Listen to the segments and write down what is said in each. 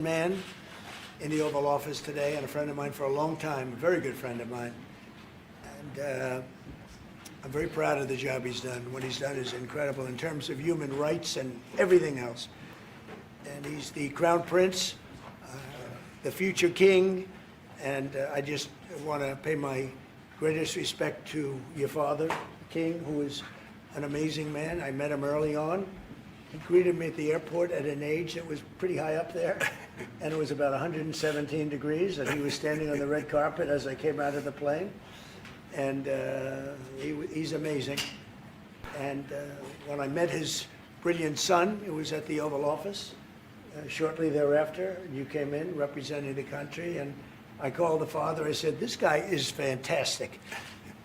Man in the Oval Office today, and a friend of mine for a long time, a very good friend of mine. And I'm very proud of the job he's done. What he's done is incredible in terms of human rights and everything else. And he's the Crown Prince, the future king, and I just want to pay my greatest respect to your father, the king, who is an amazing man. I met him early on. He greeted me at the airport at an age that was pretty high up there, and it was about 117 degrees, and he was standing on the red carpet as I came out of the plane. And he's amazing. And when I met his brilliant son, it was at the Oval Office. Shortly thereafter, you came in representing the country, and I called the father. I said, "This guy is fantastic."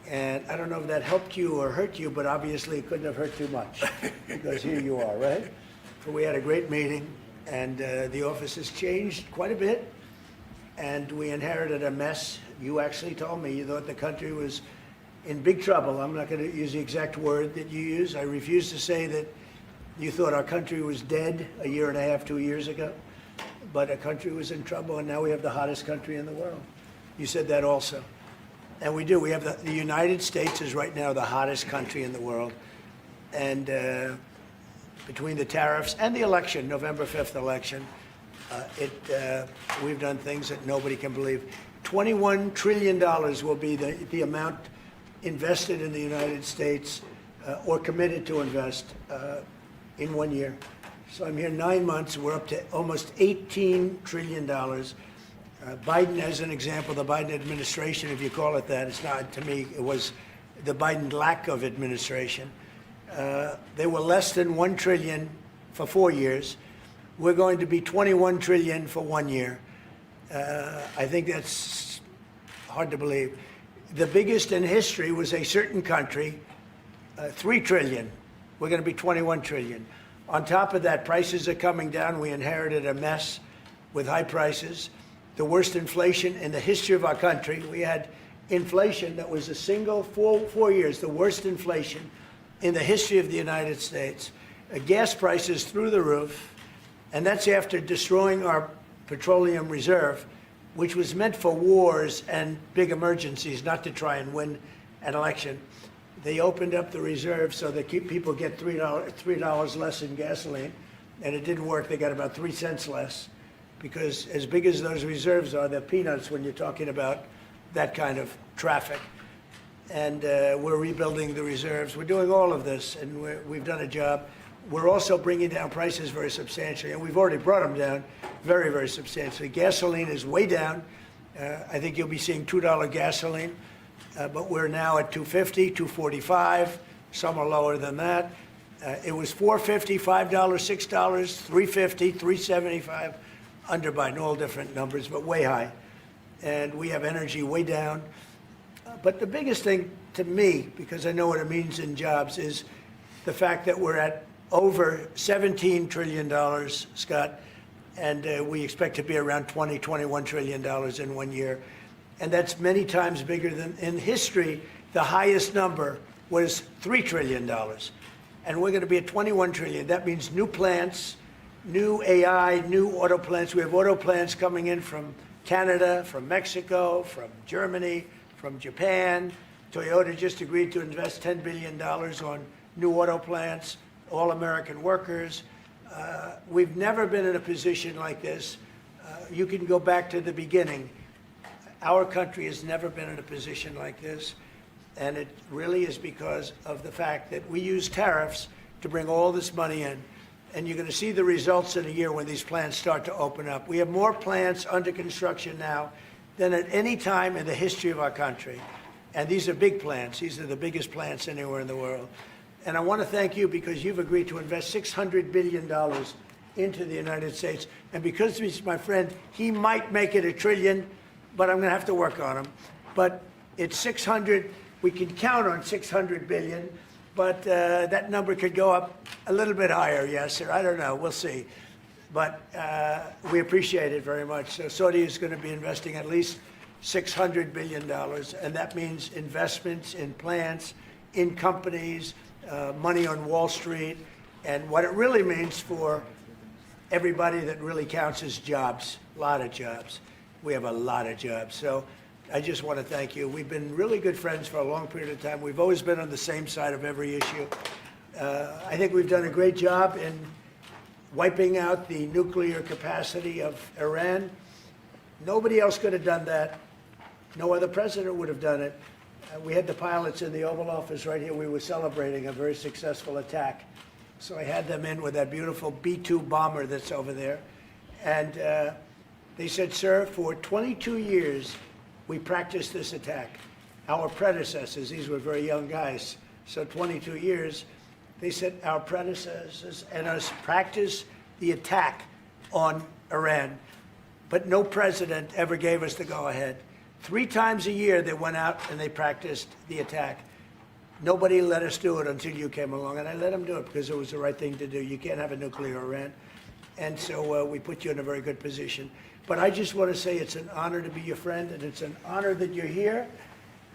And I don't know if that helped you or hurt you, but obviously it couldn't have hurt too much, because here you are, right? So we had a great meeting, and the office has changed quite a bit, and we inherited a mess. You actually told me you thought the country was in big trouble. I'm not going to use the exact word that you use. I refuse to say that you thought our country was dead a year and a half, 2 years ago, but our country was in trouble, and now we have the hottest country in the world. You said that also. And we do. We have the United States is right now the hottest country in the world. And between the tariffs and the election, November 5th election, we've done things that nobody can believe. $21 trillion will be the amount invested in the United States or committed to invest in 1 year. So I'm here 9 months. We're up to almost $18 trillion. Biden, as an example, the Biden administration, if you call it that, it's not to me, it was the Biden lack of administration. They were less than $1 trillion for 4 years. We're going to be $21 trillion for 1 year. I think that's hard to believe. The biggest in history was a certain country, $3 trillion. We're going to be $21 trillion. On top of that, prices are coming down. We inherited a mess with high prices. The worst inflation in the history of our country. We had inflation that was a single 4 years, the worst inflation in the history of the United States. Gas prices through the roof, and that's after destroying our petroleum reserve, which was meant for wars and big emergencies, not to try and win an election. They opened up the reserve so that people get $3 less in gasoline, and it didn't work. They got about 3 cents less, because as big as those reserves are, they're peanuts when you're talking about that kind of traffic. And we're rebuilding the reserves. We're doing all of this, and we've done a job. We're also bringing down prices very substantially, and we've already brought them down very, very substantially. Gasoline is way down. I think you'll be seeing $2 gasoline, but we're now at $2.50, $2.45. Some are lower than that. It was $4.50, $5, $6, $3.50, $3.75. Under Biden, all different numbers, but way high. And we have energy way down. But the biggest thing to me, because I know what it means in jobs, is the fact that we're at over $17 trillion, Scott, and we expect to be around $21 trillion in 1 year. And that's many times bigger than in history. The highest number was $3 trillion. And we're going to be at $21 trillion. That means new plants, new AI, new auto plants. We have auto plants coming in from Canada, from Mexico, from Germany, from Japan. Toyota just agreed to invest $10 billion on new auto plants, all American workers. We've never been in a position like this. You can go back to the beginning. Our country has never been in a position like this. And it really is because of the fact that we use tariffs to bring all this money in. And you're going to see the results in a year when these plants start to open up. We have more plants under construction now than at any time in the history of our country. And these are big plants. These are the biggest plants anywhere in the world. And I want to thank you because you've agreed to invest $600 billion into the United States. And because he's my friend, he might make it $1 trillion, but I'm going to have to work on him. But it's 600. We can count on 600 billion. But that number could go up a little bit higher, yes, or I don't know. We'll see. But we appreciate it very much. So Saudi is going to be investing at least $600 billion, and that means investments in plants, in companies, money on Wall Street, and what it really means for everybody that really counts is jobs, a lot of jobs. We have a lot of jobs. So I just want to thank you. We've been really good friends for a long period of time. We've always been on the same side of every issue. I think we've done a great job in wiping out the nuclear capacity of Iran. Nobody else could have done that. No other president would have done it. We had the pilots in the Oval Office right here. We were celebrating a very successful attack. So I had them in with that beautiful B-2 bomber that's over there. And they said, sir, for 22 years, we practiced this attack. Our predecessors, these were very young guys, so 22 years, they said our predecessors and us practiced the attack on Iran, but no president ever gave us the go-ahead. 3 times a year they went out and they practiced the attack. Nobody let us do it until you came along, and I let them do it because it was the right thing to do. You can't have a nuclear Iran. And so we put you in a very good position. But I just want to say it's an honor to be your friend, and it's an honor that you're here.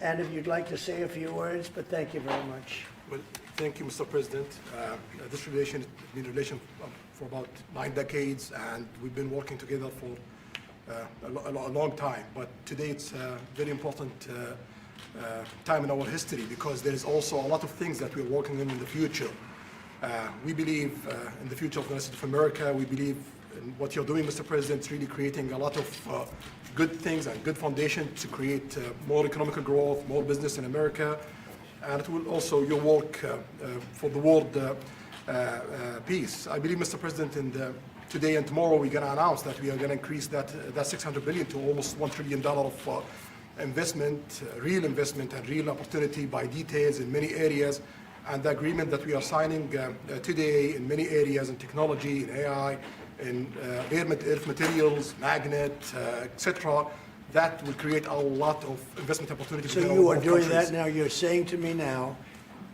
And if you'd like to say a few words, but thank you very much. Well, thank you, Mr. President. This relation has been a relation for about 9 decades, and we've been working together for a long time. But today it's a very important time in our history because there is also a lot of things that we're working on in the future. We believe in the future of the United States of America. We believe in what you're doing, Mr. President, is really creating a lot of good things and good foundation to create more economic growth, more business in America. And it will also your work for the world peace. I believe, Mr. President, today and tomorrow we're going to announce that we are going to increase that $600 billion to almost $1 trillion of investment, real investment and real opportunity by details in many areas. And the agreement that we are signing today in many areas in technology, in AI, in earth materials, magnet, etc., that will create a lot of investment opportunities. So you are doing that now. You're saying to me now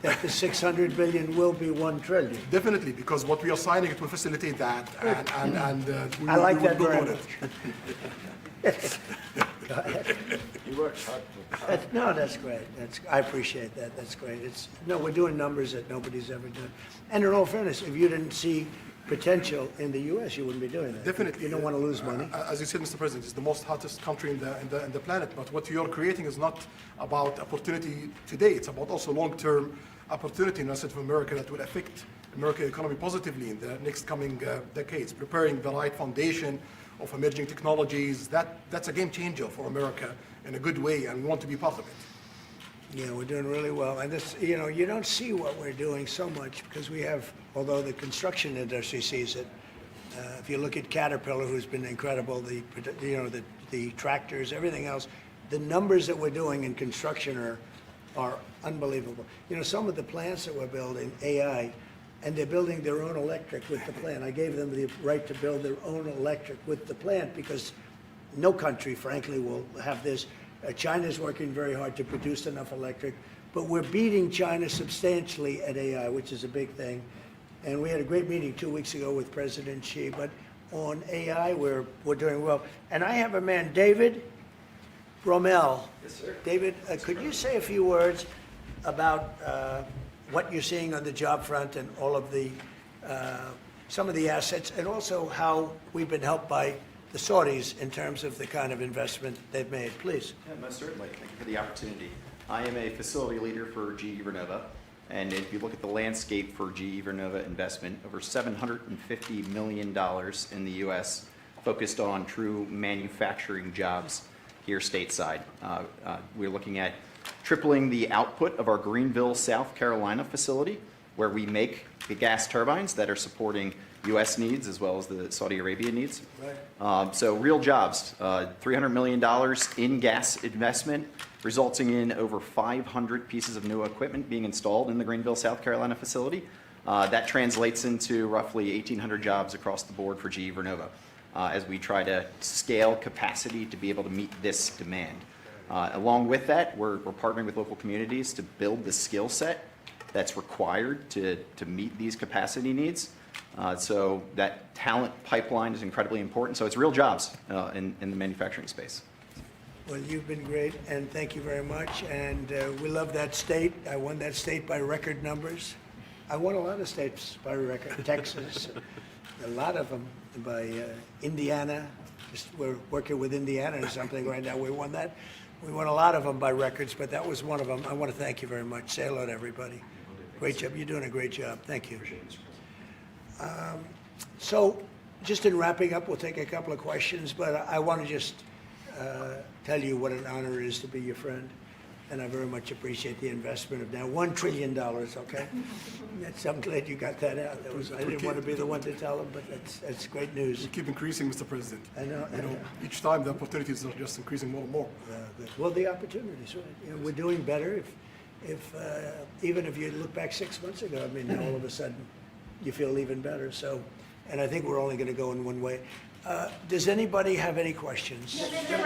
that the $600 billion will be $1 trillion. Definitely, because what we are signing, it will facilitate that, and I like that very much. Go ahead. You worked hard. No, that's great. I appreciate that. That's great. We're doing numbers that nobody's ever done. And in all fairness, if you didn't see potential in the U.S., you wouldn't be doing that. Definitely. You don't want to lose money. As you said, Mr. President, it's the most hottest country in the planet. But what you're creating is not about opportunity today. It's about also long-term opportunity in the United States of America that will affect American economy positively in the next coming decades, preparing the right foundation of emerging technologies. That's a game changer for America in a good way, and we want to be part of it. Yeah, we're doing really well. And this, you don't see what we're doing so much because we have, although the construction industry sees it. If you look at Caterpillar, who's been incredible, the tractors, everything else, the numbers that we're doing in construction are unbelievable. Some of the plants that we're building, AI, and they're building their own electric with the plant. I gave them the right to build their own electric with the plant because no country, frankly, will have this. China's working very hard to produce enough electric, but we're beating China substantially at AI, which is a big thing. And we had a great meeting 2 weeks ago with President Xi, but on AI, we're doing well. And I have a man, David Rommel. Yes, sir. David, could you say a few words about what you're seeing on the job front and all of the, some of the assets, and also how we've been helped by the Saudis in terms of the kind of investment they've made, please. Yeah, most certainly. Thank you for the opportunity. I am a facility leader for GE Vernova, and if you look at the landscape for GE Vernova investment, over $750 million in the U.S. focused on true manufacturing jobs here stateside. We're looking at tripling the output of our Greenville, South Carolina facility, where we make the gas turbines that are supporting U.S. needs as well as the Saudi Arabia needs. Right. So real jobs, $300 million in gas investment, resulting in over 500 pieces of new equipment being installed in the Greenville, South Carolina facility. That translates into roughly 1,800 jobs across the board for GE Vernova as we try to scale capacity to be able to meet this demand. Along with that, we're partnering with local communities to build the skill set that's required to meet these capacity needs. So that talent pipeline is incredibly important. So it's real jobs in the manufacturing space. Well, you've been great, and thank you very much. And we love that state. I won that state by record numbers. I won a lot of states by record, Texas. a lot of them by Indiana. We're working with Indiana or something right now. We won that. We won a lot of them by records, but that was one of them. I want to thank you very much. Say hello to everybody. Great job. You're doing a great job. Thank you. So just in wrapping up, we'll take a couple of questions, but I want to just tell you what an honor it is to be your friend. And I very much appreciate the investment of now $1 trillion, okay? I'm glad you got that out. I didn't want to be the one to tell them, but that's great news. We keep increasing, Mr. President. I know. Each time the opportunities are just increasing more and more. Well, the opportunities, right? We're doing better. Even if you look back 6 months ago, I mean, now all of a sudden you feel even better. So, and I think we're only going to go in one way. Does anybody have any questions? Mr.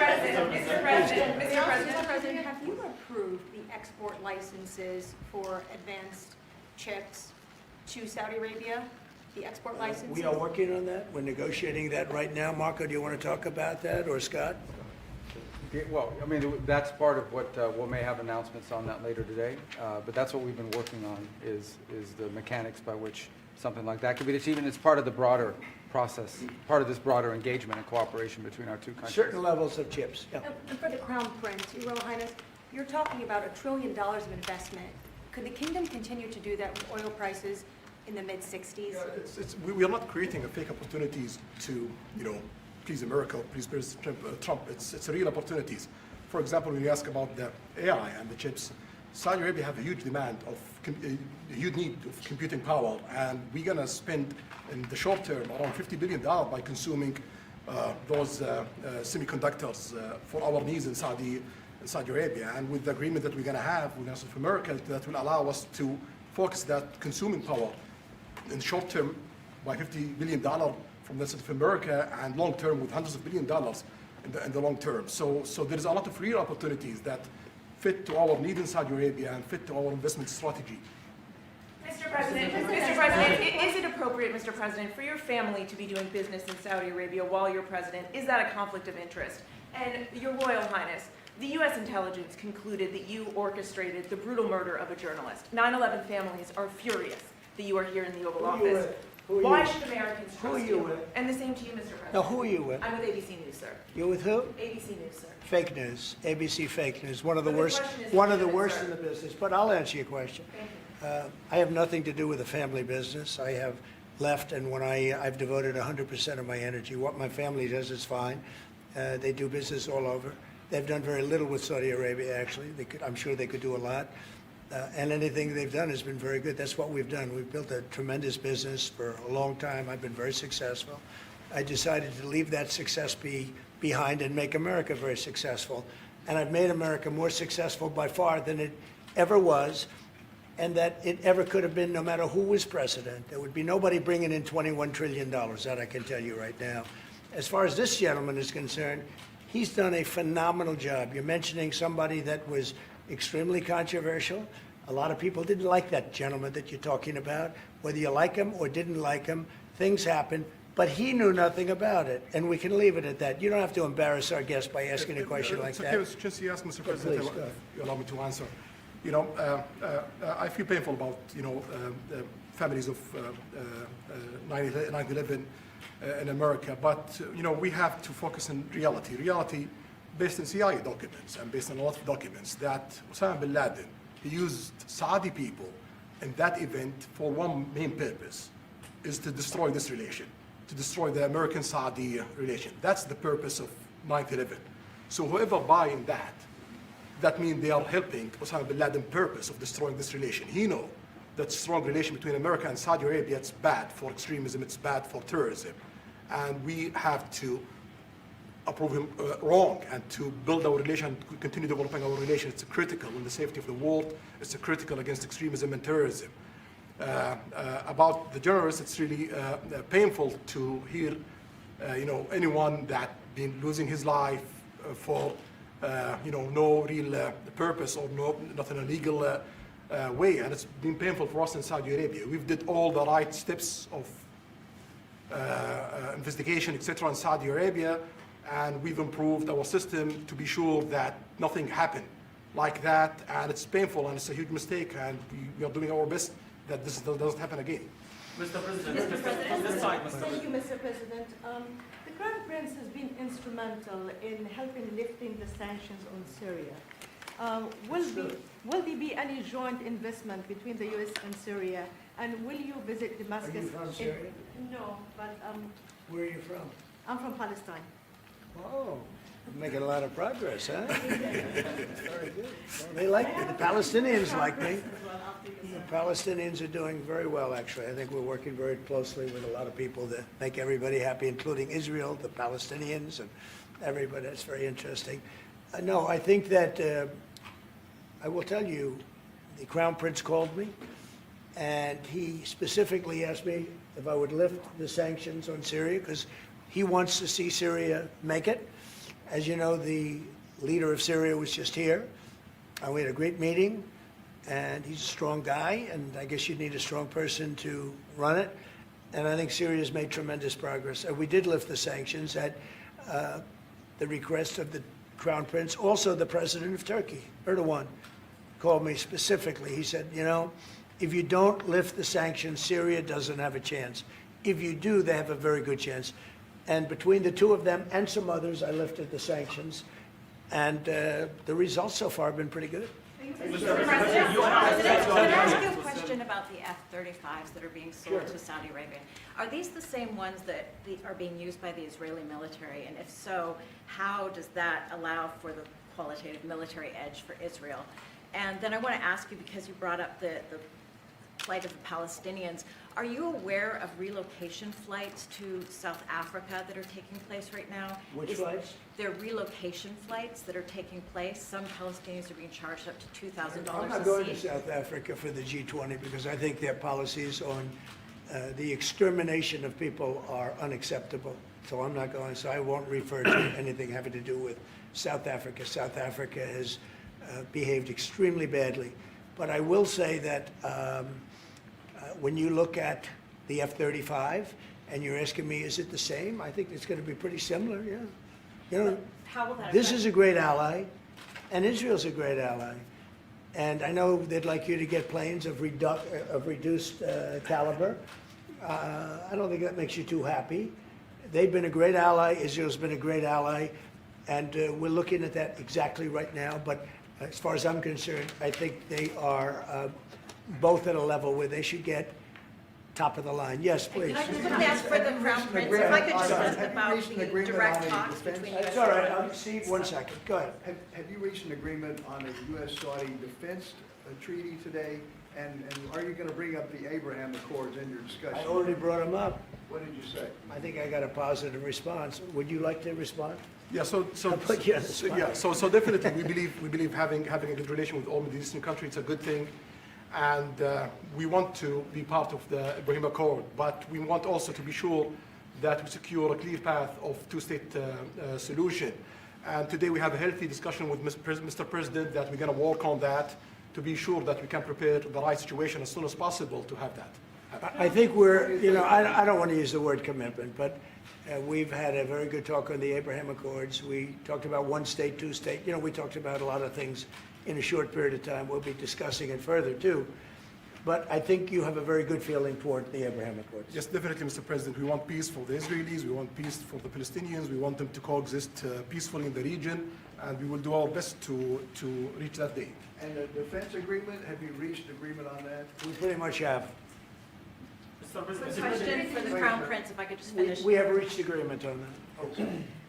President, have you approved the export licenses for advanced chips to Saudi Arabia? The export licenses? We are working on that. We're negotiating that right now. Marco, do you want to talk about that, or Scott? Yeah, well, I mean, that's part of what we may have announcements on that later today. But that's what we've been working on is the mechanics by which something like that could be achieved. And it's part of the broader process, part of this broader engagement and cooperation between our two countries. Certain levels of chips, yeah. And for the Crown Prince, Your Royal Highness, you're talking about $1 trillion of investment. Could the kingdom continue to do that with oil prices in the mid-60s? Yeah, we are not creating fake opportunities to, please America, please President Trump. It's real opportunities. For example, when you ask about the AI and the chips, Saudi Arabia have a huge demand of, a huge need of computing power, and we're going to spend in the short term around $50 billion by consuming those semiconductors for our needs in Saudi Arabia. And with the agreement that we're going to have with North America, that will allow us to focus that consuming power in the short term by $50 billion from the South America, and long term with hundreds of billions of dollars in the long term. So there's a lot of real opportunities that fit to our need in Saudi Arabia and fit to our investment strategy. Mr. President, is it appropriate, Mr. President, for your family to be doing business in Saudi Arabia while you're president? Is that a conflict of interest? And Your Royal Highness, the U.S. intelligence concluded that you orchestrated the brutal murder of a journalist. 9/11 families are furious that you are here in the Oval Office. Why should Americans trust you? And the same to you, Mr. President. Now, who are you with? I'm with ABC News, sir. You're with who? ABC News, sir. Fake news, ABC fake news, one of the But the worst, question is one of the legitimate, worst sir. in the business. But I'll answer your question. Thank you. I have nothing to do with the family business. I have left, and when I've devoted 100% of my energy. What my family does is fine. They do business all over. They've done very little with Saudi Arabia, actually. I'm sure they could do a lot. And anything they've done has been very good. That's what we've done. We've built a tremendous business for a long time. I've been very successful. I decided to leave that success behind and make America very successful. And I've made America more successful by far than it ever was, and that it ever could have been, no matter who was president. There would be nobody bringing in $21 trillion, that I can tell you right now. As far as this gentleman is concerned, he's done a phenomenal job. You're mentioning somebody that was extremely controversial. A lot of people didn't like that gentleman that you're talking about. Whether you like him or didn't like him, things happen. But he knew nothing about it, and we can leave it at that. You don't have to embarrass our guest by asking a question like that. Okay, since you asked, Mr. President, Please, go. if you allow me to answer. I feel painful about, the families of 9/11 in America, but, we have to focus on reality. Reality based on CIA documents and based on a lot of documents that Osama bin Laden, he used Saudi people in that event for one main purpose, is to destroy this relation, to destroy the American-Saudi relation. That's the purpose of 9/11. So whoever buying that means they are helping Osama bin Laden's purpose of destroying this relation. He knows that strong relation between America and Saudi Arabia, it's bad for extremism, it's bad for terrorism. And we have to approve him wrong and to build our relation, continue developing our relation. It's critical in the safety of the world. It's critical against extremism and terrorism. About the journalists, it's really painful to hear, anyone that been losing his life for, no real purpose or not in a legal way. And it's been painful for us in Saudi Arabia. We've did all the right steps of investigation, etc. in Saudi Arabia, and we've improved our system to be sure that nothing happened like that. And it's painful and it's a huge mistake, and we are doing our best that this doesn't happen again. Mr. President, this side, Mr. Thank you, President. Mr. President. The Crown Prince has been instrumental in helping lifting the sanctions on Syria. Will there be any joint investment between the U.S. and Syria? And will you visit Damascus? Are you from Syria? No, but Where are you from? I'm from Palestine. Oh, you're making a lot of progress, huh? Very good. Well, they like me. The Palestinians like me. The Palestinians are doing very well, actually. I think we're working very closely with a lot of people to make everybody happy, including Israel, the Palestinians, and everybody. That's very interesting. No, I think that I will tell you, the Crown Prince called me, and he specifically asked me if I would lift the sanctions on Syria, because he wants to see Syria make it. As you know, the leader of Syria was just here, and we had a great meeting, and he's a strong guy, and I guess you need a strong person to run it. And I think Syria's made tremendous progress. And we did lift the sanctions at the request of the Crown Prince. Also, the president of Turkey, Erdogan, called me specifically. He said, you know, if you don't lift the sanctions, Syria doesn't have a chance. If you do, they have a very good chance. And between the two of them and some others, I lifted the sanctions. And the results so far have been pretty good. Mr. President, can I ask you a question about the F-35s that are being sold to Saudi Arabia? Are these the same ones that are being used by the Israeli military? And if so, how does that allow for the qualitative military edge for Israel? And then I want to ask you, because you brought up the plight of the Palestinians, are you aware of relocation flights to South Africa that are taking place right now? Which flights? There are relocation flights that are taking place. Some Palestinians are being charged up to $2,000 I'm not a going to seat. South Africa for the G20 because I think their policies on the extermination of people are unacceptable. So I'm not going, so I won't refer to anything having to do with South Africa. South Africa has behaved extremely badly. But I will say that when you look at the F-35 and you're asking me, is it the same? I think it's going to be pretty similar, yeah. You know, How will that this affect- is a great ally, and Israel's a great ally. And I know they'd like you to get planes of reduced caliber. I don't think that makes you too happy. They've been a great ally. Israel's been a great ally. And we're looking at that exactly right now. But as far as I'm concerned, I think they are both at a level where they should get top of the line. Yes, please. Can I just quickly ask for the Crown Prince, if I could just ask about the direct talks between U.S. It's all right. Steve, 1 second. Go ahead. Have you reached an agreement on a U.S.-Saudi defense treaty today? And are you going to bring up the Abraham Accords in your I discussion? already brought them up. What did you say? I think I got a positive response. Would you like to respond? Yeah, so I'll put you on the spot. yeah, so definitely we believe having a good relation with all Middle Eastern countries, it's a good thing, and we want to be part of the Ibrahim Accord, but we want also to be sure that we secure a clear path of two-state solution. And today we have a healthy discussion with Mr. President that we're going to work on that to be sure that we can prepare the right situation as soon as possible to have that. I think we're, you know, I don't want to use the word commitment, but we've had a very good talk on the Abraham Accords. We talked about one state, two state. You know, we talked about a lot of things in a short period of time. We'll be discussing it further, too. But I think you have a very good feeling toward the Abraham Accords. Yes, definitely, Mr. President. We want peace for the Israelis. We want peace for the Palestinians. We want them to coexist peacefully in the region, and we will do our best to reach that day. And the defense agreement, have you reached agreement on that? We pretty much have. Mr. President, Question for the Crown Prince, if I could just finish. We have reached agreement on that.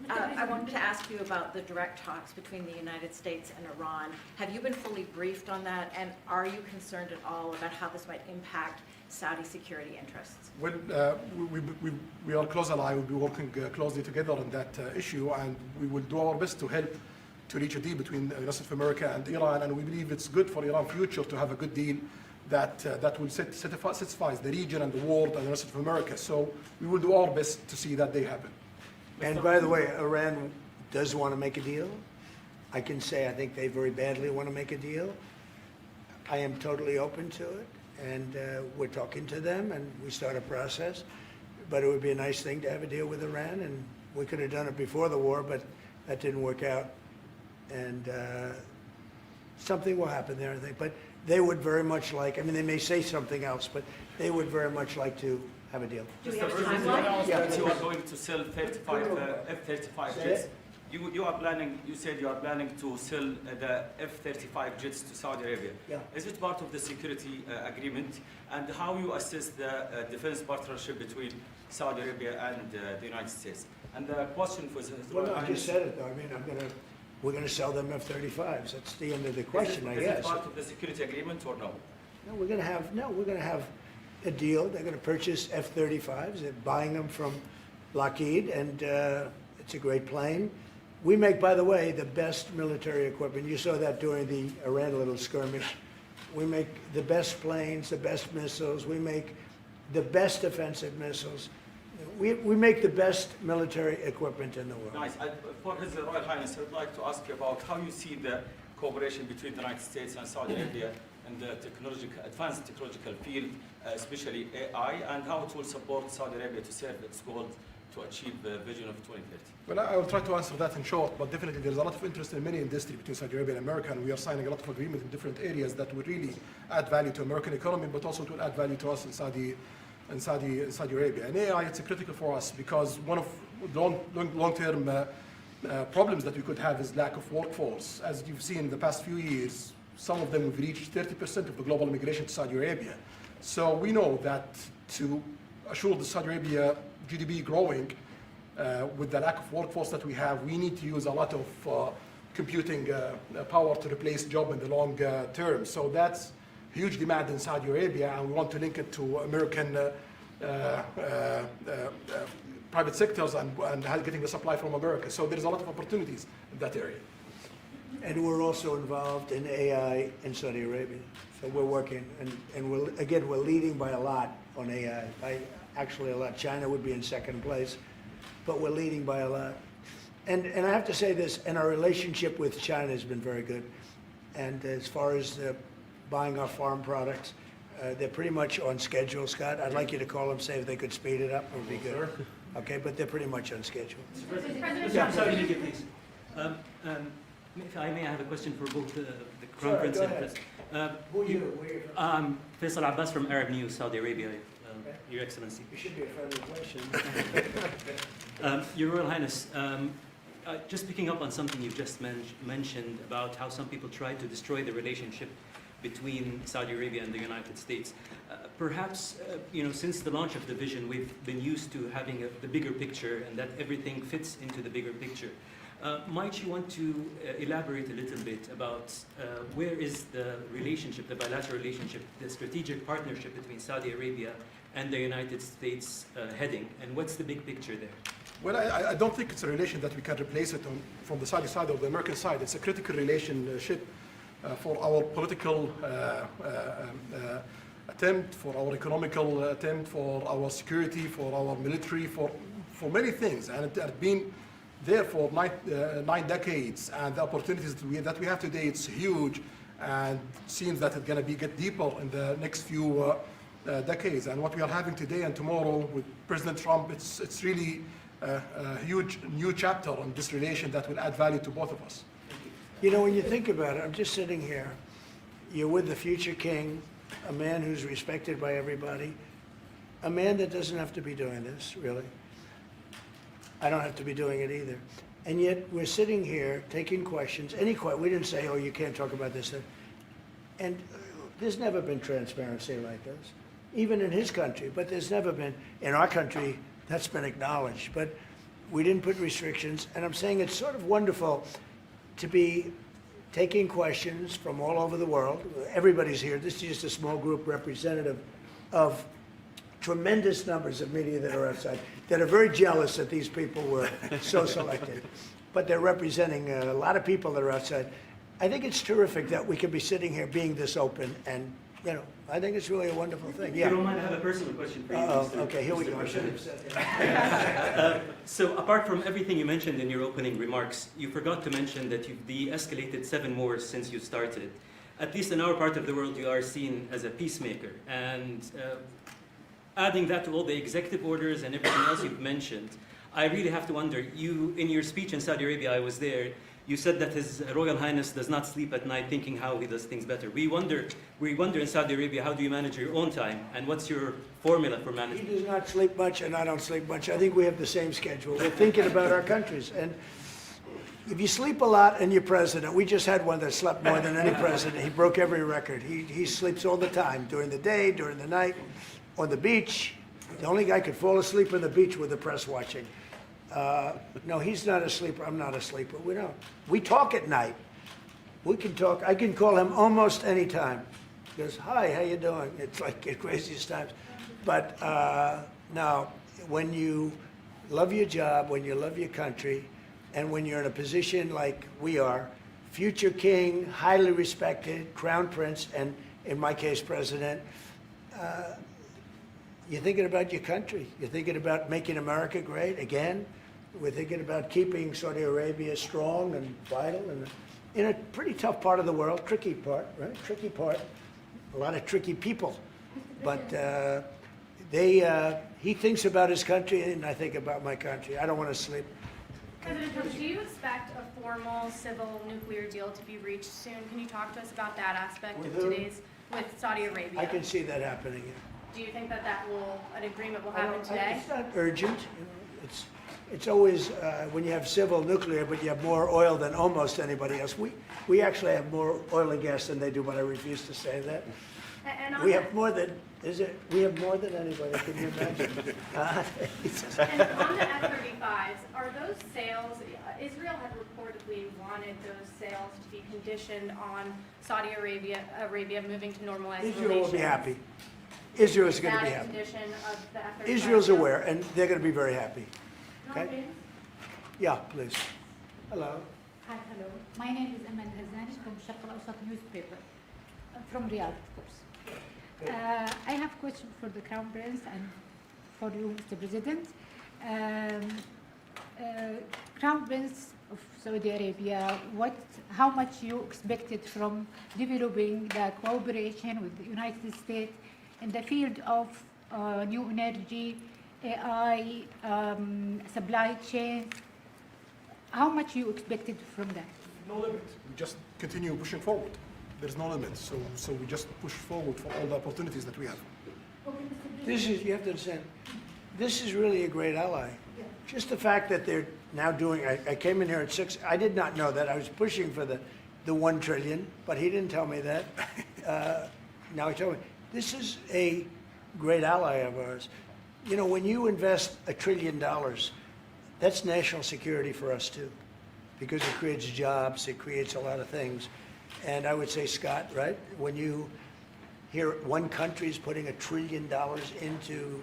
I wanted to ask you about the direct talks between the United States and Iran. Have you been fully briefed on that, and are you concerned at all about how this might impact Saudi security interests? Well, we are close ally. We'll be working closely together on that issue, and we will do our best to help to reach a deal between the United States of America and Iran. And we believe it's good for Iran's future to have a good deal that will satisfy the region and the world and the United States of America. So we will do our best to see that day happen. And by the way, Iran does want to make a deal. I can say I think they very badly want to make a deal. I am totally open to it, and we're talking to them, and we start a process. But it would be a nice thing to have a deal with Iran, and we could have done it before the war, but that didn't work out. And something will happen there, I think. But they would very much like, I mean, they may say something else, but they would very much like to have a deal. Do we Mr. have a President, you timeline? announced Yeah. that you are going to sell 35 F-35 Say jets. it. You are planning, you said you are planning to sell the F-35 jets to Saudi Arabia. Yeah. Is it part of the security agreement? And how you assess the defense partnership between Saudi Arabia and the United States? And the question for the Well, no, I just said it, though. I mean, we're gonna sell them F-35s. That's the end of the question, I Is guess. it part of the security agreement or no? No, we're gonna have a deal. They're gonna purchase F-35s. They're buying them from Lockheed, and it's a great plane. We make, by the way, the best military equipment. You saw that during the Iran little skirmish. We make the best planes, the best missiles. We make the best offensive missiles. We make the best military equipment in the world. Nice. For His Royal Highness, I would like to ask you about how you see the cooperation between the United States and Saudi Arabia in the advanced technological field, especially AI, and how it will support Saudi Arabia to serve its goal to achieve the vision of 2030. Well, I will try to answer that in short, but definitely there's a lot of interest in many industries between Saudi Arabia and America, and we are signing a lot of agreements in different areas that will really add value to American economy, but also to add value to us in Saudi Arabia. And AI, it's critical for us because one of the long-term problems that we could have is lack of workforce. As you've seen in the past few years, some of them have reached 30% of the global immigration to Saudi Arabia. So we know that to assure the Saudi Arabia GDP growing, with the lack of workforce that we have, we need to use a lot of computing power to replace job in the long term. So that's huge demand in Saudi Arabia, and we want to link it to American private sectors and getting the supply from America. So there's a lot of opportunities in that area. And we're also involved in AI in Saudi Arabia. So we're working, and we're leading by a lot on AI. Actually a lot. China would be in second place, but we're leading by a lot. And I have to say this, and our relationship with China has been very good. And as far as buying our farm products, they're pretty much on schedule, Scott. I'd like you to call them, say if they could speed it up, it would be good. Okay, but they're pretty much on schedule. Saudi Arabia, please. If I may, I have a question for both the Crown Prince go and ahead. Prince. Who are you? Where are you from? Faisal Abbas from Arab News, Saudi Arabia, Your Excellency. You should be a friendly question. Your Royal Highness, just picking up on something you've just mentioned about how some people try to destroy the relationship between Saudi Arabia and the United States. Perhaps, since the launch of the vision, we've been used to having the bigger picture and that everything fits into the bigger picture. Might you want to elaborate a little bit about where is the relationship, the bilateral relationship, the strategic partnership between Saudi Arabia and the United States heading, and what's the big picture there? Well, I don't think it's a relation that we can replace it from the Saudi side or the American side. It's a critical relationship for our political attempt, for our economical attempt, for our security, for our military, for many things. And it has been there for 9 decades. And the opportunities that we have today, it's huge. And it seems that it's going to get deeper in the next few decades. And what we are having today and tomorrow with President Trump, it's really a huge new chapter on this relation that will add value to both of us. When you think about it, I'm just sitting here. You're with the future king, a man who's respected by everybody, a man that doesn't have to be doing this, really. I don't have to be doing it either. And yet we're sitting here taking questions, we didn't say, oh, you can't talk about this. And there's never been transparency like this, even in his country, but there's never been, in our country, that's been acknowledged. But we didn't put restrictions, and I'm saying it's sort of wonderful to be taking questions from all over the world. Everybody's here. This is just a small group representative of tremendous numbers of media that are outside, that are very jealous that these people were so selected. But they're representing a lot of people that are outside. I think it's terrific that we can be sitting here being this open, and I think it's really a wonderful thing. Yeah. If you don't mind, I have a personal question for you. Okay, here we go. I should have said that. So apart from everything you mentioned in your opening remarks, you forgot to mention that you've de-escalated 7 wars since you started. At least in our part of the world, you are seen as a peacemaker. And adding that to all the executive orders and everything else you've mentioned, I really have to wonder, in your speech in Saudi Arabia, I was there, You said that His Royal Highness does not sleep at night thinking how he does things better. We wonder in Saudi Arabia, how do you manage your own time, and what's your formula for He management? does not sleep much, and I don't sleep much. I think we have the same schedule. We're thinking about our countries. And if you sleep a lot and you're president, we just had one that slept more than any president. He broke every record. He sleeps all the time, during the day, during the night, on the beach. The only guy could fall asleep on the beach with the press watching. No, he's not a sleeper. I'm not a sleeper. We don't. We talk at night. We can talk. I can call him almost any time. He goes, "Hi, how you doing?" It's like the craziest times. But no, when you love your job, when you love your country, and when you're in a position like we are, future king, highly respected, crown prince, and in my case, president, you're thinking about your country. You're thinking about making America great again. We're thinking about keeping Saudi Arabia strong and vital and in a pretty tough part of the world, tricky part, right? Tricky part, a lot of tricky people. But he thinks about his country and I think about my country. I don't want to sleep. President Trump, do you expect a formal civil nuclear deal to be reached soon? Can you talk to us about that aspect With of who? with Saudi Arabia? I can see that happening. Do you think that an agreement will happen today? It's not urgent. You know, it's always, when you have civil nuclear, but you have more oil than almost anybody else. We actually have more oil and gas than they do, but I refuse to say that. And on We the- have more than, we have more than anybody, can you imagine? And on the F-35s, are those sales, Israel had reportedly wanted those sales to be conditioned on Saudi Arabia moving to normalized relations. Israel will be happy. Israel's going to be Is that a happy. condition of the F-35? Israel's aware, and they're going to be very happy. Okay? Okay. Yeah, please. Hello. Hi, hello. My name is Amal Hazani from Sharq al-Awsat newspaper, from Riyadh, of course. I have a question for the Crown Prince and for you, Mr. President. Crown Prince of Saudi Arabia, how much you expected from developing the cooperation with the United States in the field of new energy, AI, supply chain? How much you expected from that? No limit. We just continue pushing forward. There's no limit. So we just push forward for all the opportunities that we have. This is, you have to understand, this is really a great ally. Just the fact that they're now doing, I came in here at 6, I did not know that. I was pushing for the 1 trillion, but he didn't tell me that. Now he told me. This is a great ally of ours. You know, when you invest $1 trillion, that's national security for us too, because it creates jobs, it creates a lot of things. And I would say, Scott, right, when you hear one country is putting $1 trillion into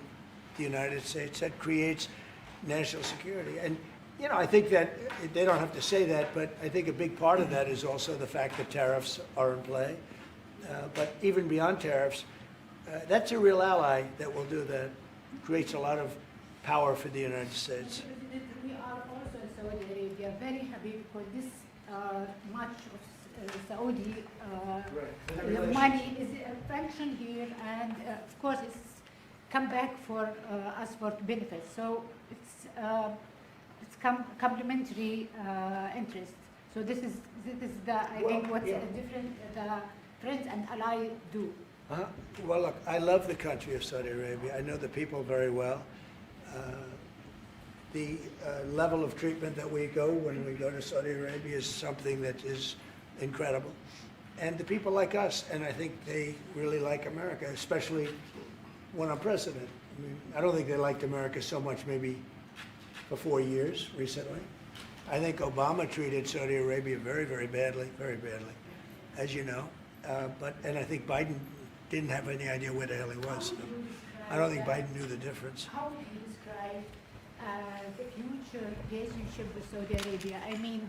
the United States, that creates national security. And, you know, I think that they don't have to say that, but I think a big part of that is also the fact that tariffs are in play. But even beyond tariffs, that's a real ally that will do that. Creates a lot of power for the United States. We are also in Saudi Arabia very happy because this much of Saudi money is a function here, and of course it's come back for us for benefits. So it's complementary interest. So this is the I think what's different the friends and ally do. Well, look, I love the country of Saudi Arabia. I know the people very well. The level of treatment that we go when we go to Saudi Arabia is something that is incredible. And the people like us, and I think they really like America, especially when I'm president. I mean, I don't think they liked America so much maybe for 4 years recently. I think Obama treated Saudi Arabia very, very badly, as you know. And I think Biden didn't have any idea where the hell he was. So I don't think Biden knew the difference. How would you describe the future relationship with Saudi Arabia? I mean,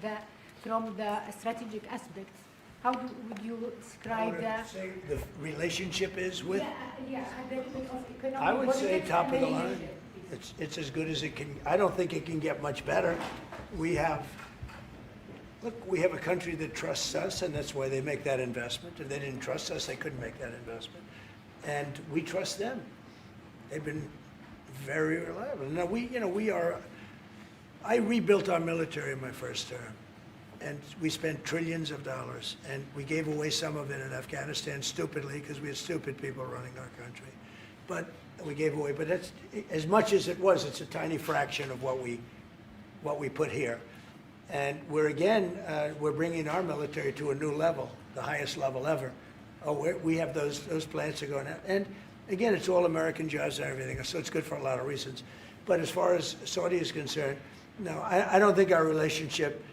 from the strategic aspects, how would you describe The relationship is with? Yeah, a bit of economic. I would say politics, top of the and line. It's as good as it can. I don't think it can get much better. We have a country that trusts us, and that's why they make that investment. If they didn't trust us, they couldn't make that investment. And we trust them. They've been very reliable. Now I rebuilt our military in my first term. and we spent trillions of dollars, and we gave away some of it in Afghanistan stupidly because we had stupid people running our country. But we gave away, but that's, as much as it was, it's a tiny fraction of what we put here. And we're bringing our military to a new level, the highest level ever. Oh, we have those plants are going out. And again, it's all American jobs and everything, so it's good for a lot of reasons. But as far as Saudi is concerned, no, I don't think our relationship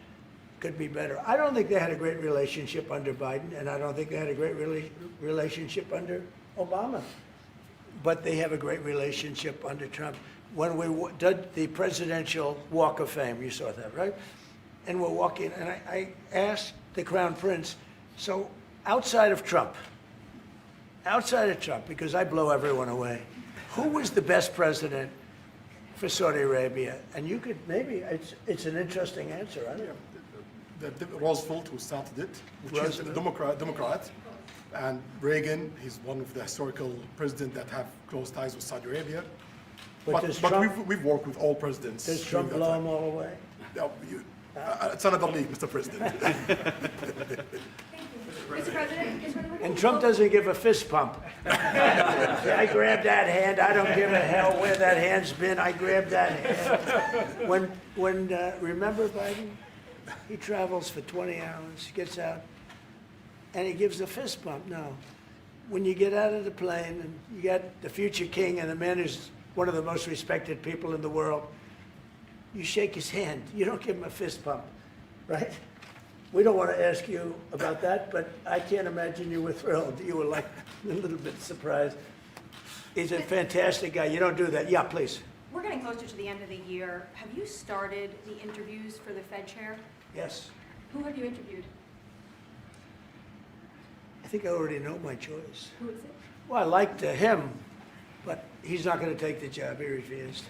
could be better. I don't think they had a great relationship under Biden, and I don't think they had a great relationship under Obama. But they have a great relationship under Trump. When we did the Presidential Walk of Fame, you saw that, right? And we're walking, and I asked the Crown Prince, so outside of Trump, because I blow everyone away, who was the best president for Saudi Arabia? And you could, maybe, it's an interesting answer, I don't know. The Roosevelt, who started it, which is a Roosevelt. Democrat, and Reagan, he's one of the historical presidents that have close ties with Saudi Arabia. But does Trump- we've worked with all presidents. Does Trump during that blow time. them all away? No, it's another league, Mr. President. Mr. President, And Trump doesn't give a fist pump. I grabbed that hand, I don't give a hell where that hand's been, I grabbed that hand. Remember Biden? He travels for 20 hours, gets out, and he gives a fist bump. No. When you get out of the plane and you got the future king and the man who's one of the most respected people in the world, you shake his hand. You don't give him a fist bump, right? We don't want to ask you about that, but I can't imagine you were thrilled. You were like a little bit surprised. He's a fantastic guy. You don't do that. Yeah, please. We're getting closer to the end of the year. Have you started the interviews for the Fed chair? Yes. Who have you interviewed? I think I already know my choice. Who is it? Well, I liked him, but he's not going to take the job. He refused.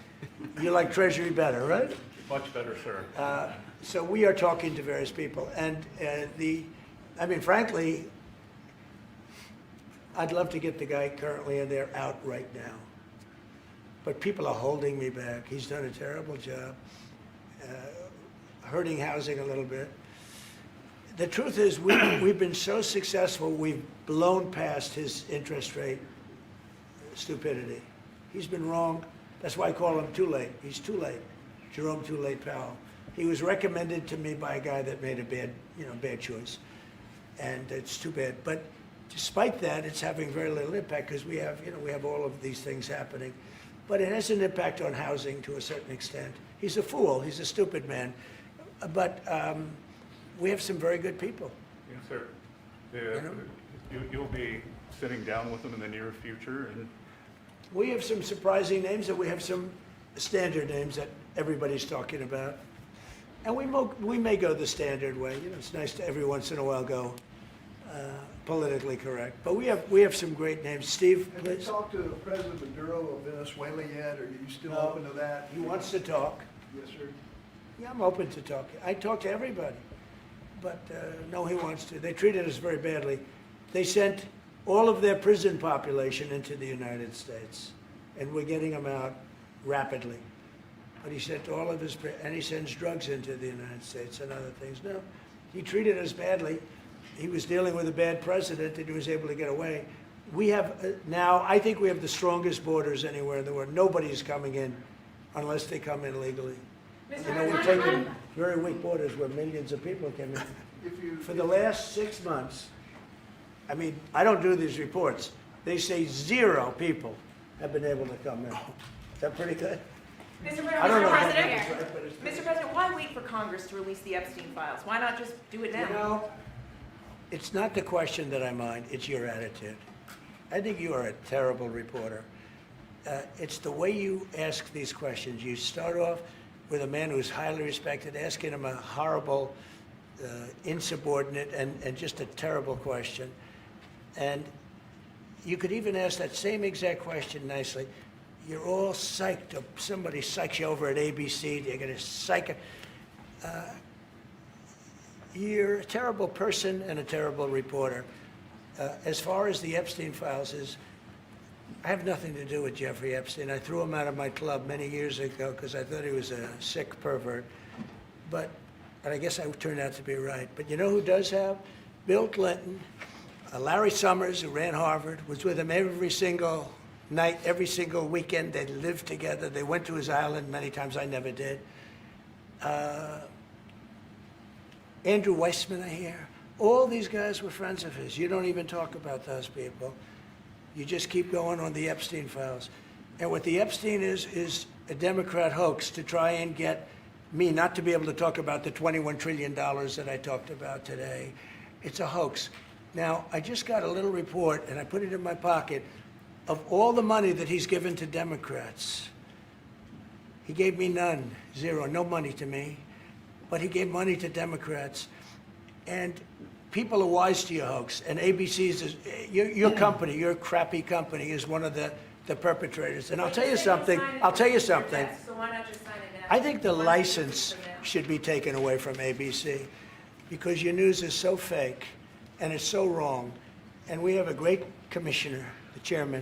You like Treasury better, right? Much better, sir. So we are talking to various people, and frankly, I'd love to get the guy currently in there out right now. But people are holding me back. He's done a terrible job, hurting housing a little bit. The truth is, we've been so successful, we've blown past his interest rate stupidity. He's been wrong. That's why I call him too late. He's too late. Jerome Too Late Powell. He was recommended to me by a guy that made a bad choice. And it's too bad. But despite that, it's having very little impact because we have all of these things happening. But it has an impact on housing to a certain extent. He's a fool. He's a stupid man. But we have some very good people. Yes, sir. You'll be sitting down with them in the near future, and We have some surprising names, and we have some standard names that everybody's talking about. And we may go the standard way. It's nice to every once in a while go politically correct. But we have some great names. Steve, Have you please. talked to President Maduro of Venezuela yet? Are you still No. open to that? He wants to talk. Yes, sir. Yeah, I'm open to talk. I talk to everybody. But no, he wants to. They treated us very badly. They sent all of their prison population into the United States, and we're getting them out rapidly. But he sent all of his, and he sends drugs into the United States and other things. No, he treated us badly. He was dealing with a bad president, and he was able to get away. We have now, I think we have the strongest borders anywhere in the world. Nobody's coming in unless they come in legally. We're taking very weak borders where millions of people came in. For the last 6 months, I don't do these reports. They say 0 people have been able to come in. Is that pretty good? Mr. I don't know if President, that's right, but it's- Mr. President, why wait for Congress to release the Epstein files? Why not just do it now? It's not the question that I mind, it's your attitude. I think you are a terrible reporter. It's the way you ask these questions. You start off with a man who's highly respected, asking him a horrible, insubordinate, and just a terrible question. And you could even ask that same exact question nicely. You're all psyched up. Somebody psychs you over at ABC. You're going to psych it. You're a terrible person and a terrible reporter. As far as the Epstein files is, I have nothing to do with Jeffrey Epstein. I threw him out of my club many years ago because I thought he was a sick pervert. But but I guess I turned out to be right. But you know who does have? Bill Clinton, Larry Summers, who ran Harvard, was with him every single night, every single weekend. They lived together. They went to his island many times. I never did. Andrew Weissman, I hear. All these guys were friends of his. You don't even talk about those people. You just keep going on the Epstein files. And what the Epstein is a Democrat hoax to try and get me not to be able to talk about the $21 trillion that I talked about today. It's a hoax. Now, I just got a little report, and I put it in my pocket, of all the money that he's given to Democrats. He gave me none, zero, no money to me. But he gave money to Democrats. And people are wise to your hoax. And ABC's, your company, your crappy company, is one of the perpetrators. And I'll tell you something. I'll tell you something. So why not just sign it now? I think the license should be taken away from ABC because your news is so fake and it's so wrong. And we have a great commissioner, the chairman,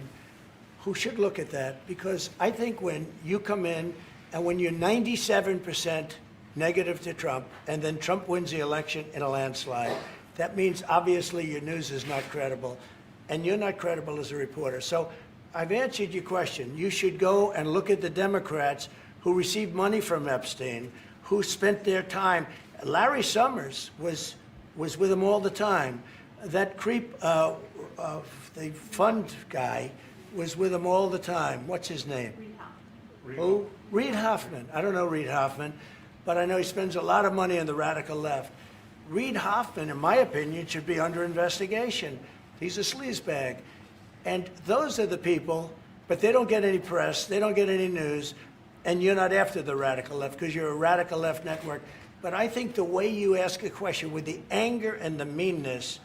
who should look at that because I think when you come in and when you're 97% negative to Trump and then Trump wins the election in a landslide, that means obviously your news is not credible and you're not credible as a reporter. So I've answered your question. You should go and look at the Democrats who received money from Epstein, who spent their time. Larry Summers was with him all the time. That creep, the fund guy, was with him all the time. What's his name? Who? Reid Hoffman. I don't know Reid Hoffman, but I know he spends a lot of money on the radical left. Reid Hoffman, in my opinion, should be under investigation. He's a sleazebag. And those are the people, but they don't get any press, they don't get any news, and you're not after the radical left because you're a radical left network. But I think the way you ask a question with the anger and the meanness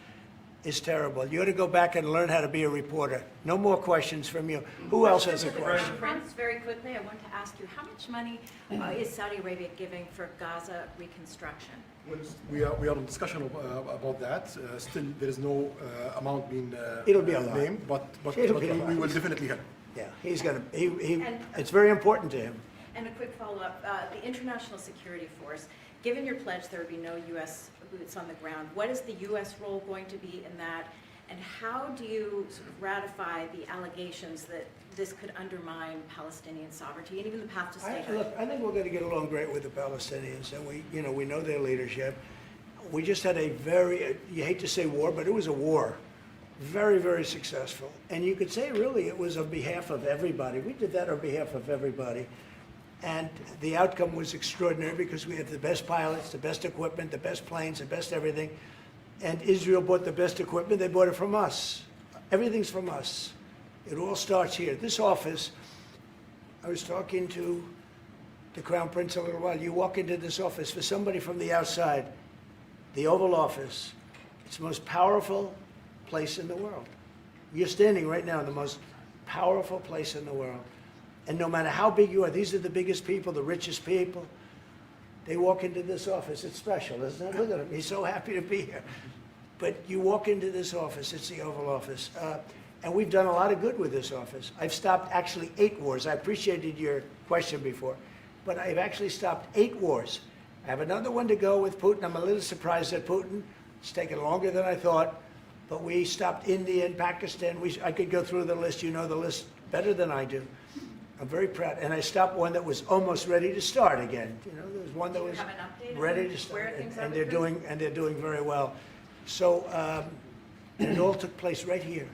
is terrible. You ought to go back and learn how to be a reporter. No more questions from you. Who else has a question? Prince, very quickly, I want to ask you, how much money is Saudi Arabia giving for Gaza reconstruction? We are in discussion about that. Still, there is no amount being It'll be a lot. named, but It'll be a lot. we will definitely help. Yeah, he's gonna, it's very important to him. And a quick follow-up, the International Security Force, given your pledge there would be no U.S. boots on the ground, what is the U.S. role going to be in that? And how do you sort of ratify the allegations that this could undermine Palestinian sovereignty and even the path to statehood? Look, I think we're going to get along great with the Palestinians, and we know their leadership. We just had a very, you hate to say war, but it was a war. Very, very successful. And you could say, really, it was on behalf of everybody. We did that on behalf of everybody. And the outcome was extraordinary because we had the best pilots, the best equipment, the best planes, the best everything. And Israel bought the best equipment. They bought it from us. Everything's from us. It all starts here. This office, I was talking to the Crown Prince a little while. You walk into this office, for somebody from the outside, the Oval Office, it's the most powerful place in the world. You're standing right now in the most powerful place in the world. And no matter how big you are, these are the biggest people, the richest people. They walk into this office. It's special, isn't it? Look at him. He's so happy to be here. But you walk into this office. It's the Oval Office. And we've done a lot of good with this office. I've stopped actually 8 wars. I appreciated your question before. But I've actually stopped 8 wars. I have another one to go with Putin. I'm a little surprised at Putin. It's taken longer than I thought. But we stopped India and Pakistan. I could go through the list. You know the list better than I do. I'm very proud. And I stopped one that was almost ready to start again. You know, there was one that was ready to start. And they're doing very well. So and it all took place right here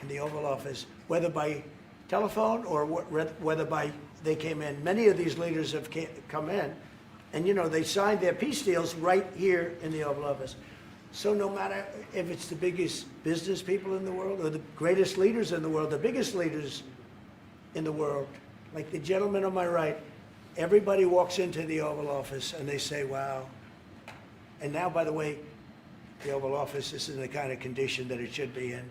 in the Oval Office, whether by telephone or whether by they came in. Many of these leaders have come in, and you know they signed their peace deals right here in the Oval Office. So no matter if it's the biggest business people in the world or the greatest leaders in the world, the biggest leaders in the world, like the gentleman on my right, everybody walks into the Oval Office and they say, wow. And now, by the way, the Oval Office is in the kind of condition that it should be in.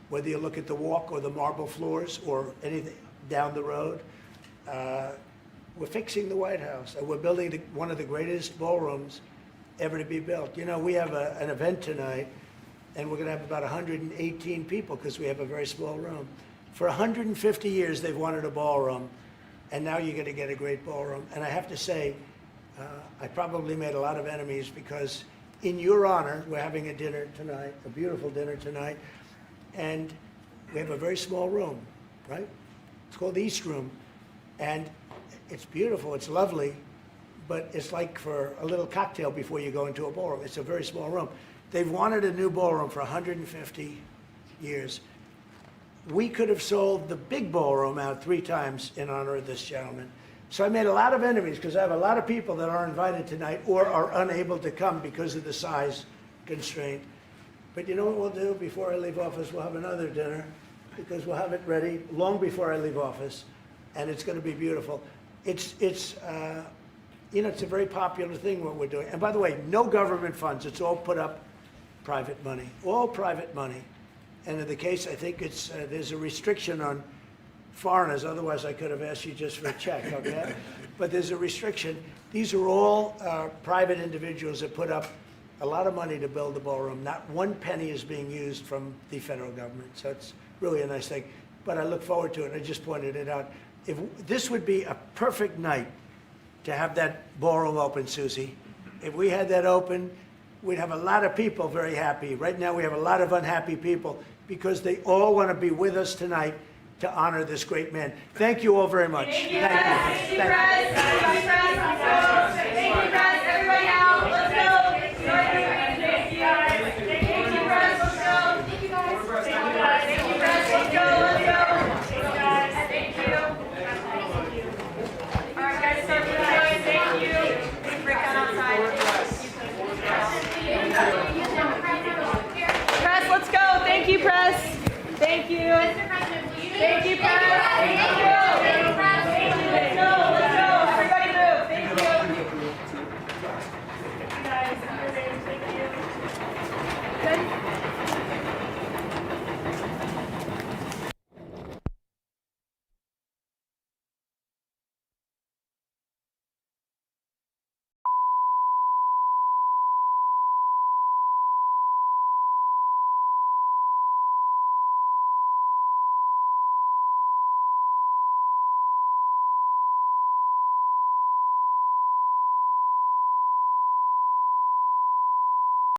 Whether you look at the walk or the marble floors or anything down the road, we're fixing the White House. And we're building one of the greatest ballrooms ever to be built. You know, we have an event tonight, and we're going to have about 118 people because we have a very small room. For 150 years, they've wanted a ballroom, and now you're going to get a great ballroom. And I have to say, I probably made a lot of enemies because in your honor, we're having a dinner tonight, a beautiful dinner tonight, and we have a very small room, right? It's called the East Room, and it's beautiful, it's lovely, but it's like for a little cocktail before you go into a ballroom. It's a very small room. They've wanted a new ballroom for 150 years. We could have sold the big ballroom out 3 times in honor of this gentleman. So I made a lot of enemies because I have a lot of people that are invited tonight or are unable to come because of the size constraint. But you know what we'll do before I leave office? We'll have another dinner because we'll have it ready long before I leave office, and it's going to be beautiful. It's you know, it's a very popular thing what we're doing. And by the way, no government funds. It's all put up private money, all private money. And in the case, I think it's there's a restriction on foreigners. Otherwise, I could have asked you just for a check, okay? But there's a restriction. These are all private individuals that put up a lot of money to build the ballroom. Not one penny is being used from the federal government. So it's really a nice thing. But I look forward to it. I just pointed it out. If this would be a perfect night to have that ballroom open, Susie. If we had that open, we'd have a lot of people very happy. Right now, we have a lot of unhappy people because they all want to be with us tonight to honor this great man. Thank you all very much. Thank you. Thank you, Everybody